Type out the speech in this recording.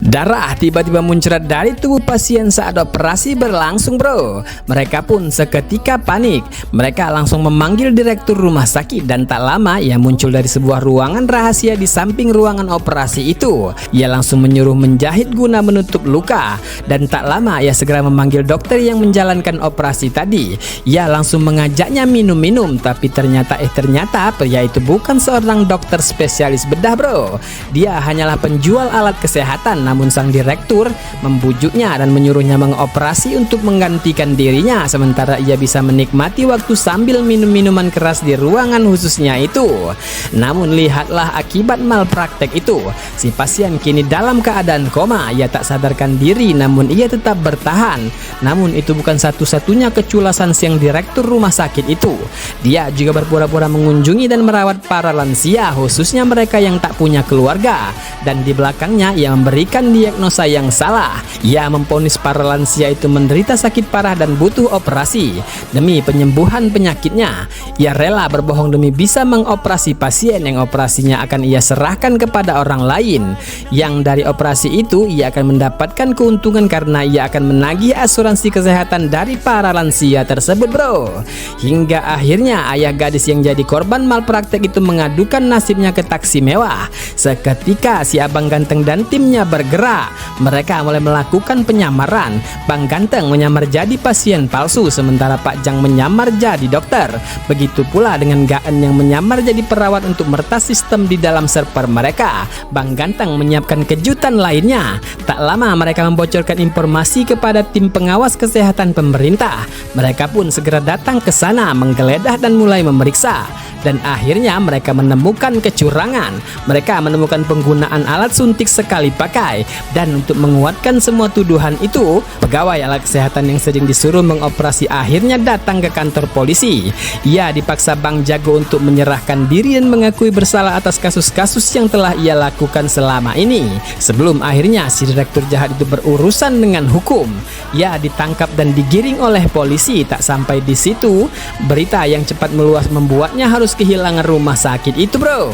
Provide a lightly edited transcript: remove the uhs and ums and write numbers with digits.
Darah tiba-tiba muncrat dari tubuh pasien saat operasi berlangsung, bro. Mereka pun seketika panik. Mereka langsung memanggil direktur rumah sakit dan tak lama ia muncul dari sebuah ruangan rahasia di samping ruangan operasi itu. Ia langsung menyuruh menjahit guna menutup luka dan tak lama ia segera memanggil dokter yang menjalankan operasi tadi. Ia langsung mengajaknya minum-minum, tapi ternyata pria itu bukan seorang dokter spesialis bedah, bro. Dia hanyalah penjual alat kesehatan. Namun sang direktur membujuknya dan menyuruhnya mengoperasi untuk menggantikan dirinya, sementara ia bisa menikmati waktu sambil minum minuman keras di ruangan khususnya itu. Namun lihatlah akibat malpraktek itu. Si pasien kini dalam keadaan koma. Ia tak sadarkan diri namun ia tetap bertahan. Namun itu bukan satu-satunya keculasan sang direktur rumah sakit itu. Dia juga berpura-pura mengunjungi dan merawat para lansia, khususnya mereka yang tak punya keluarga. Dan di belakangnya ia memberikan diagnosa yang salah. Ia memvonis para lansia itu menderita sakit parah dan butuh operasi. Demi penyembuhan penyakitnya, ia rela berbohong demi bisa mengoperasi pasien yang operasinya akan ia serahkan kepada orang lain. Yang dari operasi itu ia akan mendapatkan keuntungan karena ia akan menagih asuransi kesehatan dari para lansia tersebut, bro. Hingga akhirnya ayah gadis yang jadi korban malpraktek itu mengadukan nasibnya ke taksi mewah. Seketika si abang ganteng dan timnya bergerak. Mereka mulai melakukan penyamaran. Bang Ganteng menyamar jadi pasien palsu, sementara Pak Jang menyamar jadi dokter. Begitu pula dengan Gaan yang menyamar jadi perawat untuk meretas sistem di dalam server mereka. Bang Ganteng menyiapkan kejutan lainnya. Tak lama mereka membocorkan informasi kepada tim pengawas kesehatan pemerintah. Mereka pun segera datang ke sana, menggeledah dan mulai memeriksa. Dan akhirnya mereka menemukan kecurangan. Mereka menemukan penggunaan alat suntik sekali pakai. Dan untuk menguatkan semua tuduhan itu, pegawai alat kesehatan yang sering disuruh mengoperasi akhirnya datang ke kantor polisi. Ia dipaksa Bang Jago untuk menyerahkan diri dan mengakui bersalah atas kasus-kasus yang telah ia lakukan selama ini. Sebelum akhirnya si direktur jahat itu berurusan dengan hukum. Ia ditangkap dan digiring oleh polisi. Tak sampai di situ, berita yang cepat meluas membuatnya harus kehilangan rumah sakit itu, bro.